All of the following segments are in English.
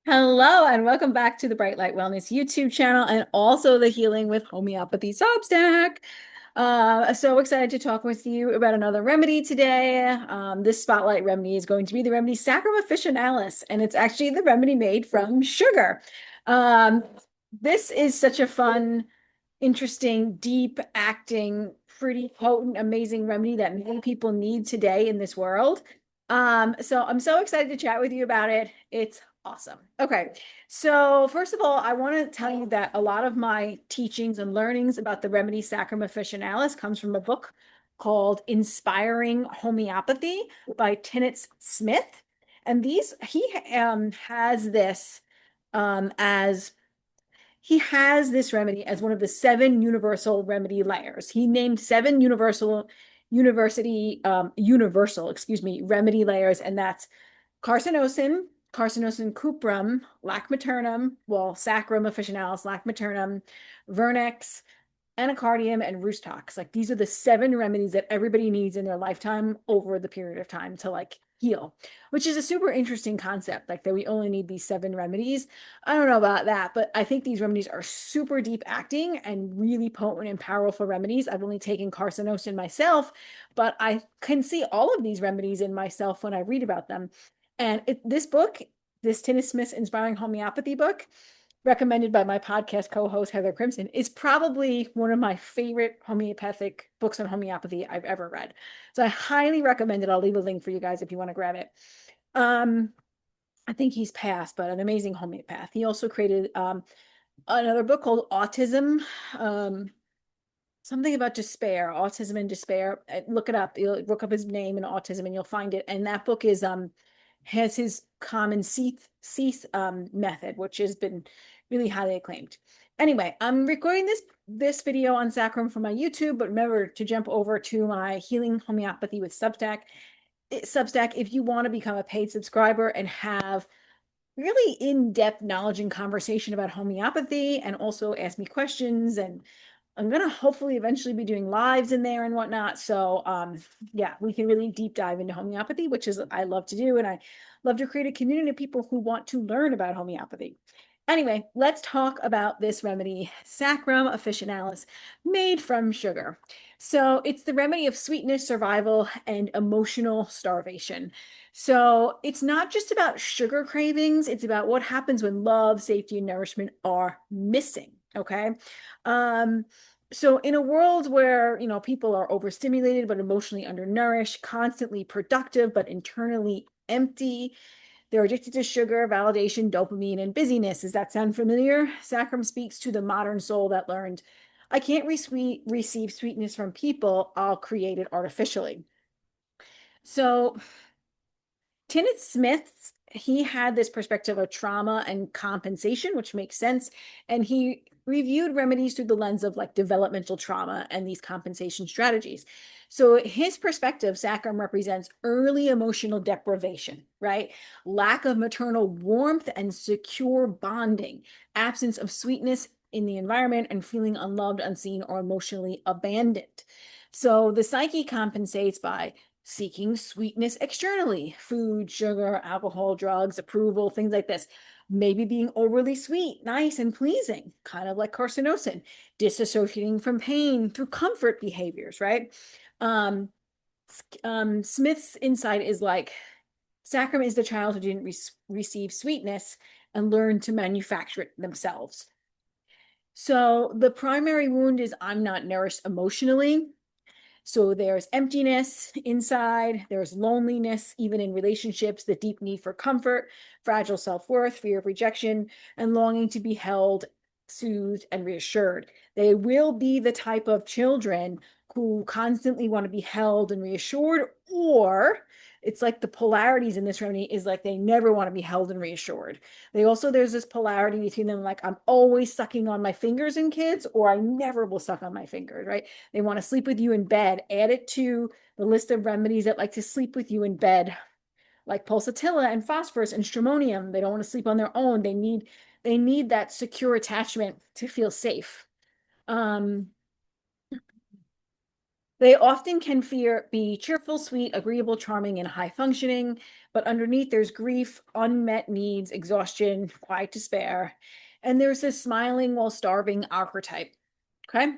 Hello, and welcome back to the Bright Light Wellness YouTube channel and also the Healing with Homeopathy Substack. So excited to talk with you about another remedy today. This spotlight remedy is going to be the remedy Saccharum Officinalis, and it's actually the remedy made from sugar. Um, this is such a fun, interesting, deep acting, pretty potent, amazing remedy that many people need today in this world. So I'm so excited to chat with you about it. It's awesome. Okay. So first of all, I want to tell you that a lot of my teachings and learnings about the remedy Saccharum Officinalis comes from a book called Inspiring Homeopathy by Tinus Smith. And he has this as he has this remedy as one of the seven universal remedy layers. He named seven universal remedy layers, and that's carcinosin, carcinosin cuprum, lac maternum, well, saccharum officinalis, lac maternum, vernex, anacardium, and roostox. Like these are the seven remedies that everybody needs in their lifetime over the period of time to like heal, which is a super interesting concept, like that we only need these seven remedies. I don't know about that, but I think these remedies are super deep acting and really potent and powerful remedies. I've only taken carcinosin myself, but I can see all of these remedies in myself when I read about them. And this book, this Tinus Smith's Inspiring Homeopathy book, recommended by my podcast co-host Heather Crimson, is probably one of my favorite homeopathic books on homeopathy I've ever read. So I highly recommend it. I'll leave a link for you guys if you want to grab it. Um, I think he's passed, but an amazing homeopath. He also created another book called Autism, um, something about despair, autism and despair. Look it up. You'll look up his name and autism, and you'll find it. And that book is has his common cease method, which has been really highly acclaimed. Anyway, I'm recording this video on Saccharum for my YouTube, but remember to jump over to my Healing Homeopathy with Substack. Substack, if you want to become a paid subscriber and have really in-depth knowledge and conversation about homeopathy, and also ask me questions, and I'm gonna hopefully eventually be doing lives in there and whatnot. So yeah, we can really deep dive into homeopathy, which is I love to do, and I love to create a community of people who want to learn about homeopathy. Anyway, let's talk about this remedy, Saccharum Officinalis, made from sugar. So it's the remedy of sweetness, survival, and emotional starvation. So it's not just about sugar cravings, it's about what happens when love, safety, and nourishment are missing. Okay. Um, so in a world where, people are overstimulated but emotionally undernourished, constantly productive but internally empty, they're addicted to sugar, validation, dopamine, and busyness. Does that sound familiar? Saccharum speaks to the modern soul that learned, I can't receive sweetness from people, I'll create it artificially. So Tinus Smith's, he had this perspective of trauma and compensation, which makes sense. And he reviewed remedies through the lens of like developmental trauma and these compensation strategies. So his perspective, Saccharum represents early emotional deprivation, right? Lack of maternal warmth and secure bonding, absence of sweetness in the environment, and feeling unloved, unseen, or emotionally abandoned. So the psyche compensates by seeking sweetness externally, food, sugar, alcohol, drugs, approval, things like this. Maybe being overly sweet, nice, and pleasing, kind of like carcinosin, disassociating from pain through comfort behaviors, right? Um, Smith's insight is like Saccharum is the child who didn't receive sweetness and learned to manufacture it themselves. So the primary wound is I'm not nourished emotionally. So there's emptiness inside, there's loneliness, even in relationships, the deep need for comfort, fragile self-worth, fear of rejection, and longing to be held, soothed, and reassured. They will be the type of children who constantly want to be held and reassured, or it's like the polarities in this remedy is like they never want to be held and reassured. There's this polarity between them, like I'm always sucking on my fingers in kids, or I never will suck on my fingers, right? They want to sleep with you in bed. Add it to the list of remedies that like to sleep with you in bed, like pulsatilla and phosphorus and stramonium. They don't want to sleep on their own. They need that secure attachment to feel safe. Um, they often can be cheerful, sweet, agreeable, charming, and high functioning, But underneath, there's grief, unmet needs, exhaustion, quiet despair. And there's this smiling while starving archetype. Okay.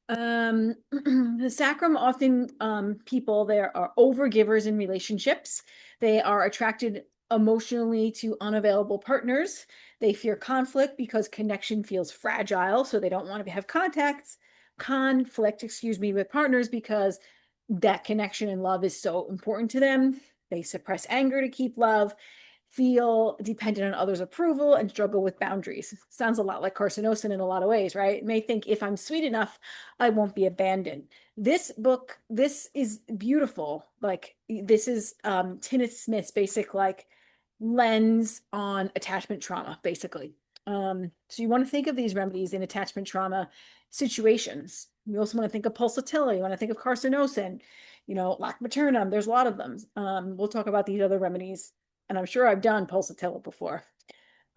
The sacrum often people there are overgivers in relationships. They are attracted emotionally to unavailable partners. They fear conflict because connection feels fragile, so they don't want to have conflict, excuse me, with partners because that connection and love is so important to them. They suppress anger to keep love, feel dependent on others' approval, and struggle with boundaries. Sounds a lot like Carcinosin in a lot of ways, right? It may think if I'm sweet enough, I won't be abandoned. This book, this is beautiful. Like this is Tinus Smith's basic like lens on attachment trauma, basically. So you want to think of these remedies in attachment trauma situations. You also want to think of Pulsatilla. You want to think of Carcinosin, lac maternum. There's a lot of them. We'll talk about these other remedies, and I'm sure I've done Pulsatilla before.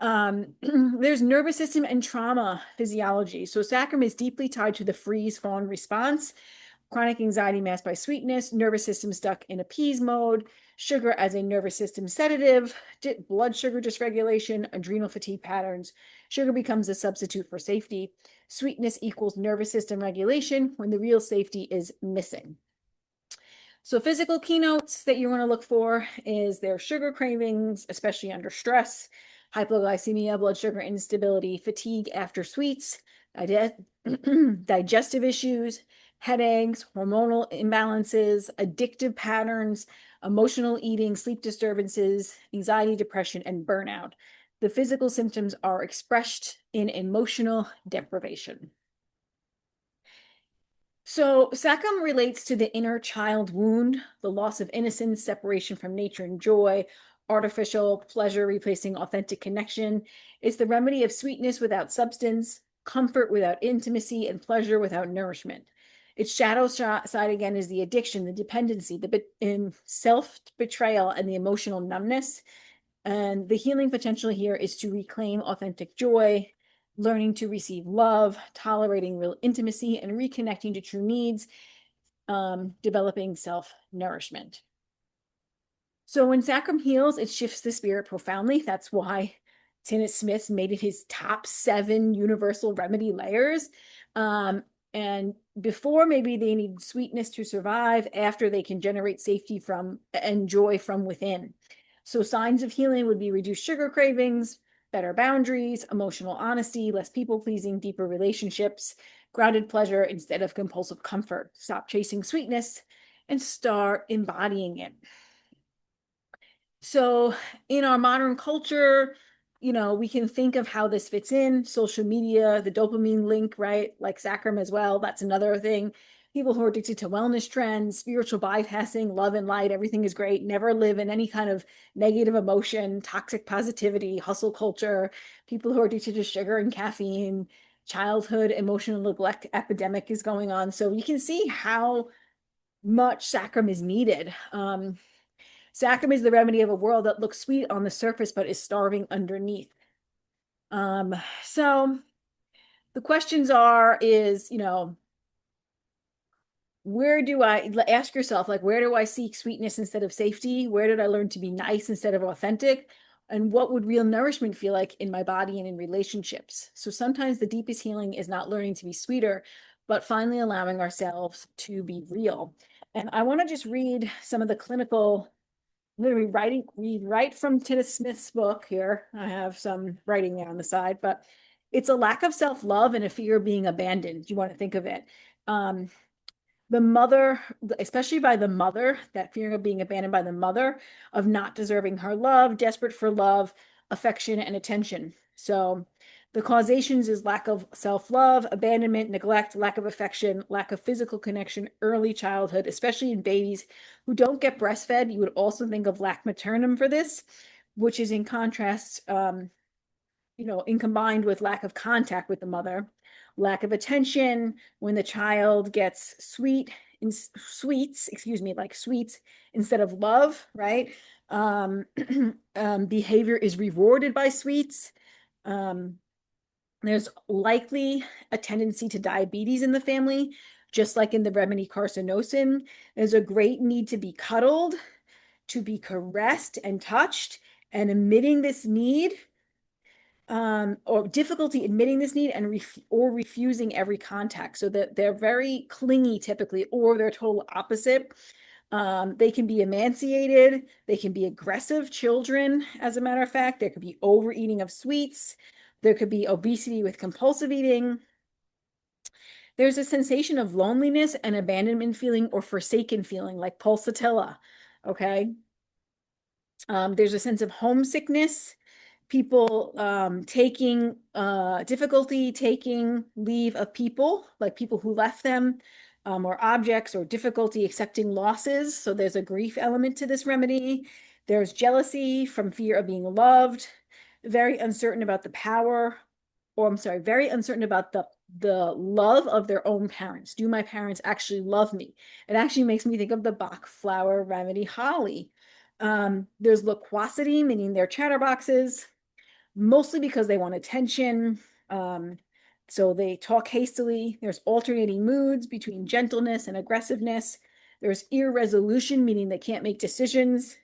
There's nervous system and trauma physiology. So sacrum is deeply tied to the freeze fawn response, chronic anxiety masked by sweetness, nervous system stuck in appease mode, sugar as a nervous system sedative, blood sugar dysregulation, adrenal fatigue patterns. Sugar becomes a substitute for safety. Sweetness equals nervous system regulation when the real safety is missing. So physical keynotes that you want to look for is their sugar cravings, especially under stress, hypoglycemia, blood sugar instability, fatigue after sweets, digestive issues, headaches, hormonal imbalances, addictive patterns, emotional eating, sleep disturbances, anxiety, depression, and burnout. The physical symptoms are expressed in emotional deprivation. So sacrum relates to the inner child wound, the loss of innocence, separation from nature and joy, artificial pleasure replacing authentic connection. It's the remedy of sweetness without substance, comfort without intimacy, and pleasure without nourishment. Its shadow side again is the addiction, the dependency, the self-betrayal, and the emotional numbness. And the healing potential here is to reclaim authentic joy, learning to receive love, tolerating real intimacy, and reconnecting to true needs, developing self-nourishment. So when sacrum heals, it shifts the spirit profoundly. That's why Tinus Smith made it his top 7 universal remedy layers. And before, maybe they need sweetness to survive. After, they can generate safety from and joy from within. So signs of healing would be reduced sugar cravings, better boundaries, emotional honesty, less people-pleasing, deeper relationships, grounded pleasure instead of compulsive comfort. Stop chasing sweetness and start embodying it. So in our modern culture, we can think of how this fits in. Social media, the dopamine link, right? Like sacrum as well. That's another thing. People who are addicted to wellness trends, spiritual bypassing, love and light, everything is great. Never live in any kind of negative emotion, toxic positivity, hustle culture. People who are addicted to sugar and caffeine, childhood emotional neglect epidemic is going on. So you can see how much sacrum is needed. Sacrum is the remedy of a world that looks sweet on the surface, but is starving underneath. So the questions is, where do I ask yourself, like, where do I seek sweetness instead of safety? Where did I learn to be nice instead of authentic? And what would real nourishment feel like in my body and in relationships? So sometimes the deepest healing is not learning to be sweeter, but finally allowing ourselves to be real. And I want to just read some of the clinical literally read right from Tinus Smith's book here. I have some writing there on the side, but it's a lack of self-love and a fear of being abandoned. You want to think of it. The mother, especially by the mother, that fear of being abandoned by the mother, of not deserving her love, desperate for love, affection, and attention. So the causations is lack of self-love, abandonment, neglect, lack of affection, lack of physical connection, early childhood, especially in babies who don't get breastfed. You would also think of lac maternum for this, which is in contrast, in combined with lack of contact with the mother, lack of attention when the child gets like sweets instead of love, right? Behavior is rewarded by sweets. There's likely a tendency to diabetes in the family, just like in the remedy carcinosin. There's a great need to be cuddled, to be caressed and touched and admitting this need, or difficulty admitting this need and or refusing every contact. So that they're very clingy typically, or they're total opposite. They can be emaciated. They can be aggressive children. As a matter of fact, there could be overeating of sweets. There could be obesity with compulsive eating. There's a sensation of loneliness and abandonment feeling or forsaken feeling, like Pulsatilla. Okay. There's a sense of homesickness, people taking difficulty taking leave of people, like people who left them, or objects, or difficulty accepting losses. So there's a grief element to this remedy. There's jealousy from fear of being loved, very uncertain about the power, or I'm sorry, very uncertain about the love of their own parents. Do my parents actually love me? It actually makes me think of the Bach flower remedy holly. There's loquacity, meaning they're chatterboxes, mostly because they want attention. So they talk hastily. There's alternating moods between gentleness and aggressiveness. There's irresolution, meaning they can't make decisions.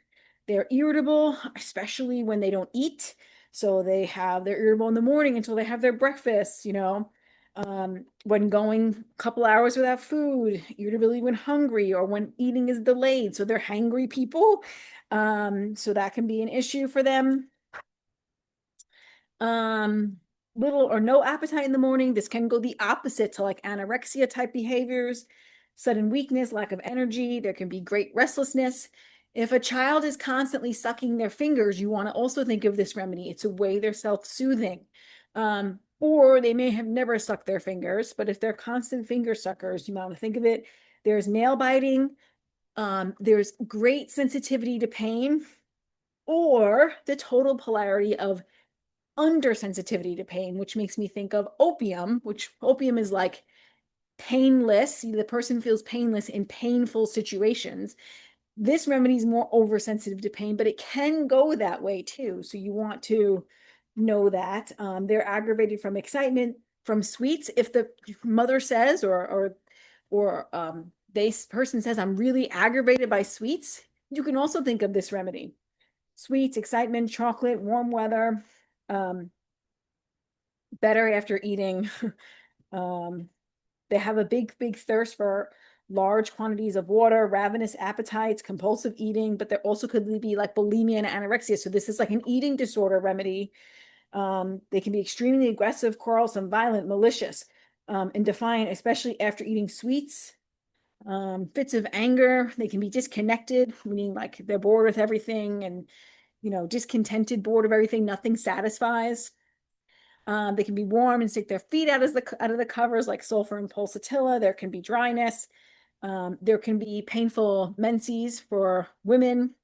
They're irritable, especially when they don't eat. So they're irritable in the morning until they have their breakfast, when going a couple hours without food, irritability when hungry, or when eating is delayed. So they're hangry people. So that can be an issue for them. Little or no appetite in the morning. This can go the opposite to like anorexia type behaviors, sudden weakness, lack of energy. There can be great restlessness. If a child is constantly sucking their fingers, you want to also think of this remedy. It's a way they're self-soothing. Or they may have never sucked their fingers, but if they're constant finger suckers, you might want to think of it. There's nail biting. There's great sensitivity to pain, or the total polarity of undersensitivity to pain, which makes me think of opium, which opium is like painless. The person feels painless in painful situations. This remedy is more oversensitive to pain, but it can go that way too. So you want to know that. They're aggravated from excitement, from sweets. If the mother says, or this person says, I'm really aggravated by sweets, you can also think of this remedy. Sweets, excitement, chocolate, warm weather, better after eating. They have a big thirst for large quantities of water, ravenous appetites, compulsive eating, but there also could be like bulimia and anorexia. So this is like an eating disorder remedy. They can be extremely aggressive, quarrelsome, violent, malicious, and defiant, especially after eating sweets. Fits of anger, they can be disconnected, meaning like they're bored with everything, and discontented, bored of everything, nothing satisfies. They can be warm and stick their feet out of the covers, like sulfur and pulsatilla. There can be dryness. There can be painful menses for women,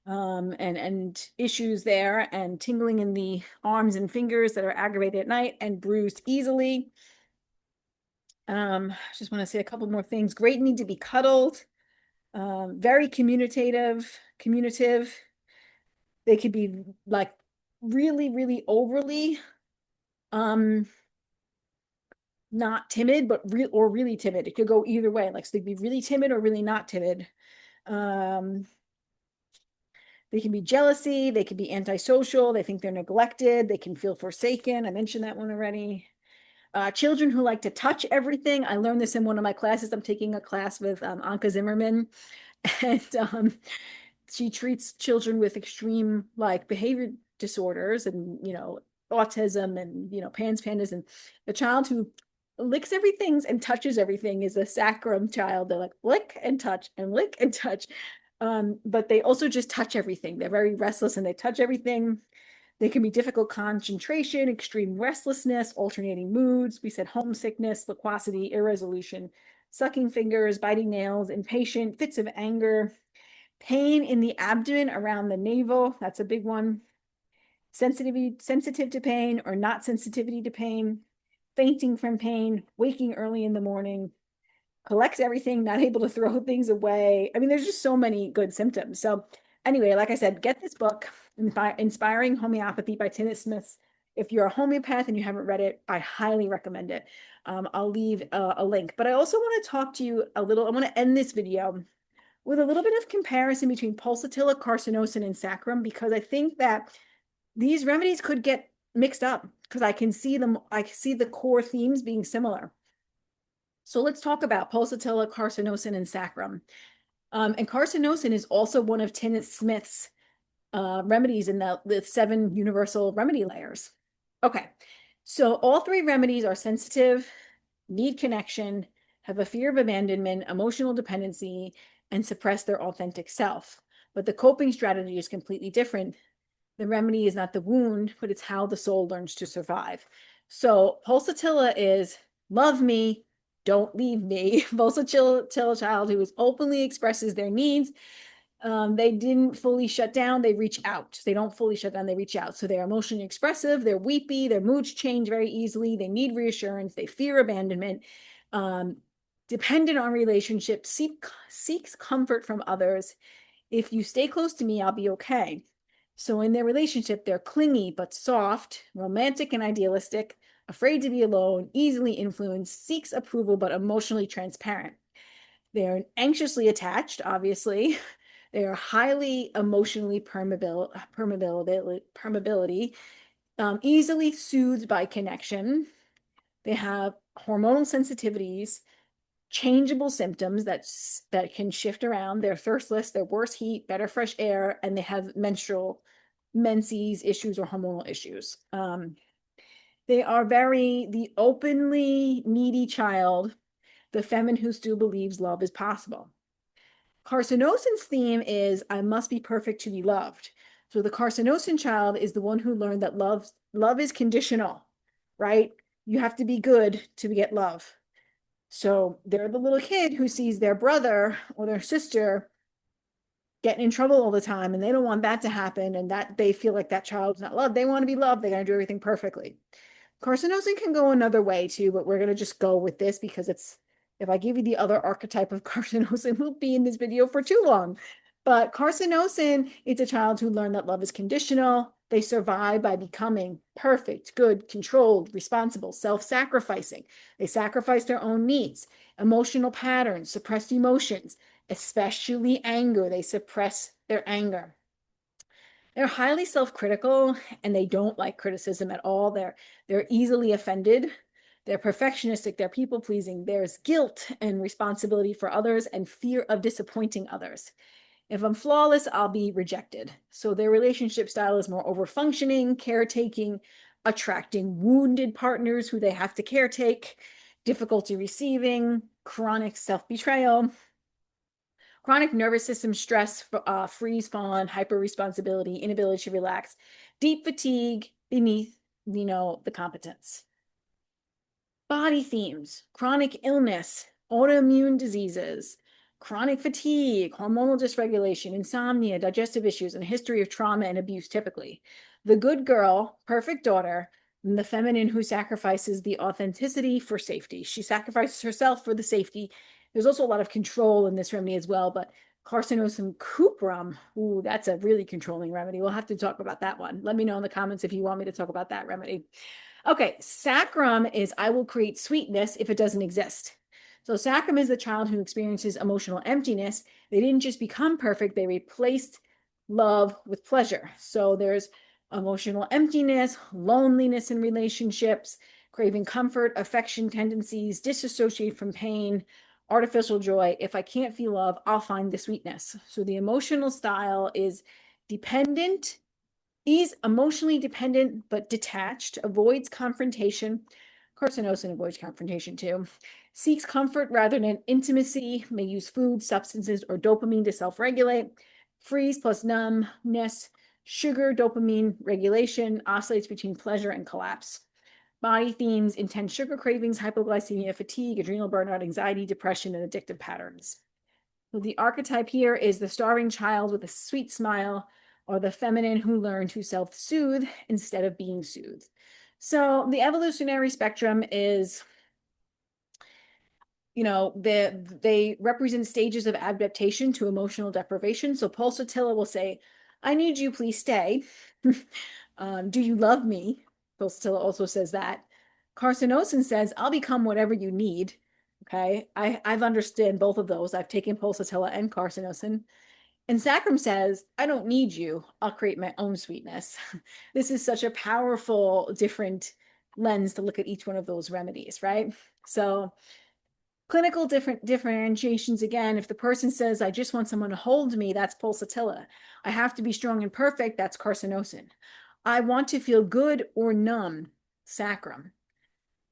and issues there, and tingling in the arms and fingers that are aggravated at night and bruised easily. Just want to say a couple more things. Great need to be cuddled. Very communicative. They could be like really overly not timid, but really timid. It could go either way. Like, so they'd be really timid or really not timid. They can be jealousy. They can be antisocial. They think they're neglected. They can feel forsaken. I mentioned that one already. Children who like to touch everything. I learned this in one of my classes. I'm taking a class with Anka Zimmerman, and she treats children with extreme like behavior disorders, and autism, and pandas, and a child who licks everything and touches everything is a saccharum child. They're like lick and touch and lick and touch, but they also just touch everything. They're very restless and they touch everything. They can be difficult concentration, extreme restlessness, alternating moods. We said homesickness, loquacity, irresolution, sucking fingers, biting nails, impatient, fits of anger, pain in the abdomen around the navel. That's a big one. Sensitive to pain or not sensitivity to pain, fainting from pain, waking early in the morning, collects everything, not able to throw things away. I mean, there's just so many good symptoms. So anyway, like I said, get this book, Inspiring Homeopathy by Tinus Smits. If you're a homeopath and you haven't read it, I highly recommend it. I'll leave a link. But I also want to talk to you a little. I want to end this video with a little bit of comparison between Pulsatilla, Carcinosin, and Saccharum, because I think that these remedies could get mixed up because I can see them, I see the core themes being similar. So let's talk about Pulsatilla, Carcinosin, and Saccharum. And Carcinosin is also one of Smith's remedies in the 7 universal remedy layers. Okay, so all 3 remedies are sensitive, need connection, have a fear of abandonment, emotional dependency, and suppress their authentic self. But the coping strategy is completely different. The remedy is not the wound, but it's how the soul learns to survive. So Pulsatilla is love me, don't leave me. Pulsatilla child who openly expresses their needs. They didn't fully shut down, they reach out. They don't fully shut down, they reach out. So they're emotionally expressive, they're weepy, their moods change very easily, they need reassurance, they fear abandonment, dependent on relationships, seeks comfort from others. If you stay close to me, I'll be okay. So in their relationship, they're clingy but soft, romantic and idealistic, afraid to be alone, easily influenced, seeks approval but emotionally transparent. They're anxiously attached, obviously. They are highly emotionally permeability, easily soothed by connection. They have hormonal sensitivities, changeable symptoms that can shift around. They're thirstless, they're worse heat, better fresh air, and they have menses issues or hormonal issues. They are the openly needy child, the feminine who still believes love is possible. Carcinosin's theme is I must be perfect to be loved. So the Carcinosin child is the one who learned that love is conditional, right? You have to be good to get love. So they're the little kid who sees their brother or their sister getting in trouble all the time, and they don't want that to happen, and that they feel like that child's not loved. They want to be loved. They're going to do everything perfectly. Carcinosin can go another way too, but we're going to just go with this because if I give you the other archetype of carcinosin, we'll be in this video for too long. But carcinosin, it's a child who learned that love is conditional. They survive by becoming perfect, good, controlled, responsible, self-sacrificing. They sacrifice their own needs, emotional patterns, suppressed emotions, especially anger. They suppress their anger. They're highly self-critical and they don't like criticism at all. They're easily offended. They're perfectionistic, they're people-pleasing. There's guilt and responsibility for others and fear of disappointing others. If I'm flawless, I'll be rejected. So their relationship style is more over-functioning, caretaking, attracting wounded partners who they have to caretake, difficulty receiving, chronic self-betrayal, chronic nervous system stress, freeze, fawn, hyper-responsibility, inability to relax, deep fatigue beneath, the competence. Body themes, chronic illness, autoimmune diseases, chronic fatigue, hormonal dysregulation, insomnia, digestive issues, and a history of trauma and abuse typically. The good girl, perfect daughter, and the feminine who sacrifices the authenticity for safety. She sacrifices herself for the safety. There's also a lot of control in this remedy as well, but Carcinosin cuprum, ooh, that's a really controlling remedy. We'll have to talk about that one. Let me know in the comments if you want me to talk about that remedy. Okay, saccharum is I will create sweetness if it doesn't exist. So saccharum is the child who experiences emotional emptiness. They didn't just become perfect, they replaced love with pleasure. So there's emotional emptiness, loneliness in relationships, craving comfort, affection tendencies, disassociate from pain, artificial joy. If I can't feel love, I'll find the sweetness. So the emotional style is dependent. He's emotionally dependent but detached, avoids confrontation. Carcinosin avoids confrontation too. Seeks comfort rather than intimacy, may use food, substances, or dopamine to self-regulate. Freeze plus numbness, sugar, dopamine regulation, oscillates between pleasure and collapse. Body themes, intense sugar cravings, hypoglycemia, fatigue, adrenal burnout, anxiety, depression, and addictive patterns. So the archetype here is the starving child with a sweet smile, or the feminine who learned to self-soothe instead of being soothed. So the evolutionary spectrum is, they represent stages of adaptation to emotional deprivation. So Pulsatilla will say, I need you, please stay. Do you love me? Pulsatilla also says that. Carcinosin says, I'll become whatever you need. Okay. I've understood both of those. I've taken Pulsatilla and Carcinosin. And Saccharum says, I don't need you. I'll create my own sweetness. This is such a powerful, different lens to look at each one of those remedies, right? So clinical differentiations again, if the person says, I just want someone to hold me, that's Pulsatilla. I have to be strong and perfect, that's Carcinosin. I want to feel good or numb, Saccharum.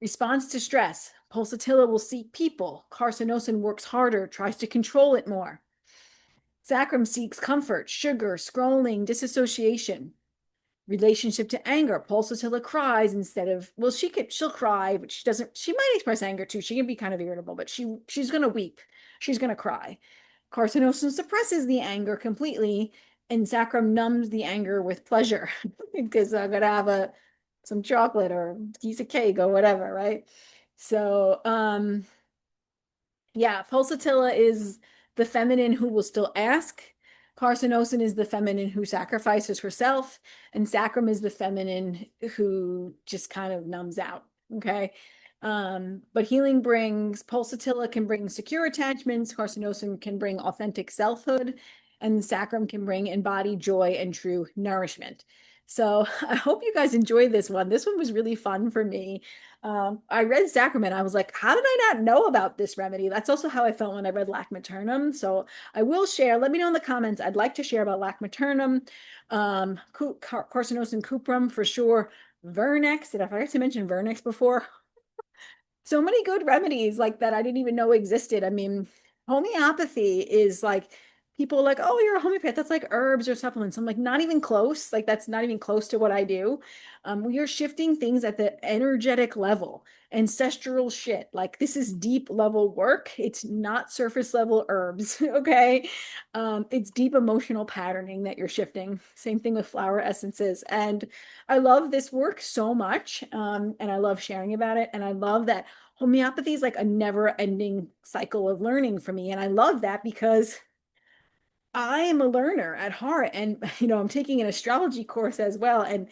Response to stress, Pulsatilla will seek people. Carcinosin works harder, tries to control it more. Saccharum seeks comfort, sugar, scrolling, disassociation. Relationship to anger, Pulsatilla cries instead of, well, she'll cry, but she might express anger too. She can be kind of irritable, but she's gonna weep. She's gonna cry. Carcinosin suppresses the anger completely, and Saccharum numbs the anger with pleasure because I'm gonna have some chocolate or a piece of cake or whatever, right? So yeah, Pulsatilla is the feminine who will still ask. Carcinosin is the feminine who sacrifices herself, and Saccharum is the feminine who just kind of numbs out. Okay. But healing brings, Pulsatilla can bring secure attachments, Carcinosin can bring authentic selfhood, and Saccharum can bring embodied joy and true nourishment. So I hope you guys enjoyed this one. This one was really fun for me. I read Sacrament. I was like, how did I not know about this remedy? That's also how I felt when I read Lac Maternum. So I will share. Let me know in the comments. I'd like to share about Lac Maternum, Carcinosin cuprum for sure. Vernex. Did I forget to mention Vernex before? So many good remedies like that I didn't even know existed. I mean, homeopathy is like people are like, oh, you're a homeopath. That's like herbs or supplements. I'm like, not even close. Like that's not even close to what I do. We are shifting things at the energetic level, ancestral shit. Like this is deep level work. It's not surface level herbs. Okay. It's deep emotional patterning that you're shifting. Same thing with flower essences. And I love this work so much. And I love sharing about it. And I love that homeopathy is like a never ending cycle of learning for me. And I love that because I am a learner at heart. And, I'm taking an astrology course as well. And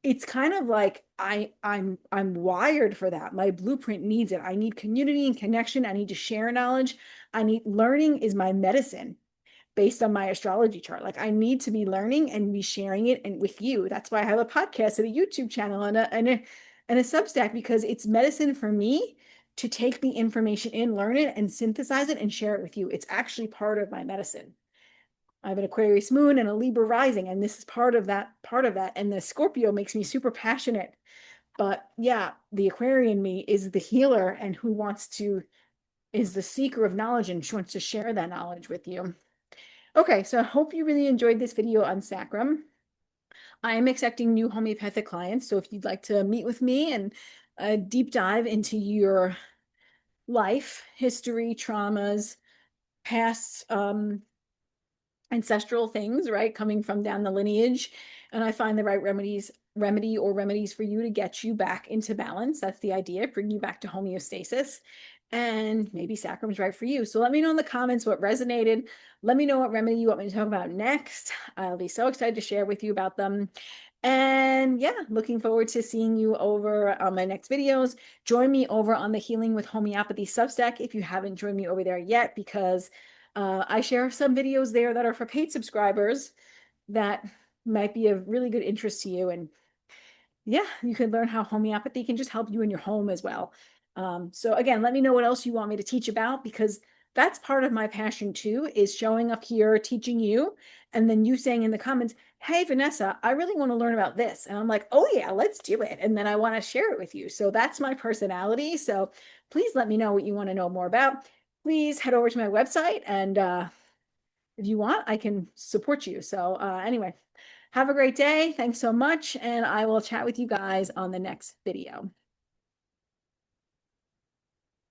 it's kind of like I'm wired for that. My blueprint needs it. I need community and connection. I need to share knowledge. I need learning is my medicine based on my astrology chart. Like I need to be learning and be sharing it and with you. That's why I have a podcast and a YouTube channel and a Substack because it's medicine for me to take the information in, learn it, and synthesize it and share it with you. It's actually part of my medicine. I have an Aquarius moon and a Libra rising, and this is part of that, And the Scorpio makes me super passionate. But yeah, the Aquarian me is the healer and is the seeker of knowledge and she wants to share that knowledge with you. Okay, so I hope you really enjoyed this video on Saccharum. I am accepting new homeopathic clients, so if you'd like to meet with me and deep dive into your life, history, traumas, past ancestral things, right, coming from down the lineage, and I find the right remedies for you to get you back into balance. That's the idea, bring you back to homeostasis. And maybe Sacrum's right for you. So let me know in the comments what resonated. Let me know what remedy you want me to talk about next. I'll be so excited to share with you about them. And yeah, looking forward to seeing you over on my next videos. Join me over on the Healing with Homeopathy Substack if you haven't joined me over there yet, because I share some videos there that are for paid subscribers that might be of really good interest to you. And yeah, you can learn how homeopathy can just help you in your home as well. So again, let me know what else you want me to teach about, because that's part of my passion too, is showing up here, teaching you, and then you saying in the comments, hey, Vanessa, I really want to learn about this. And I'm like, oh yeah, let's do it. And then I want to share it with you. So that's my personality. So please let me know what you want to know more about. Please head over to my website and if you want, I can support you. So anyway, have a great day. Thanks so much. And I will chat with you guys on the next video.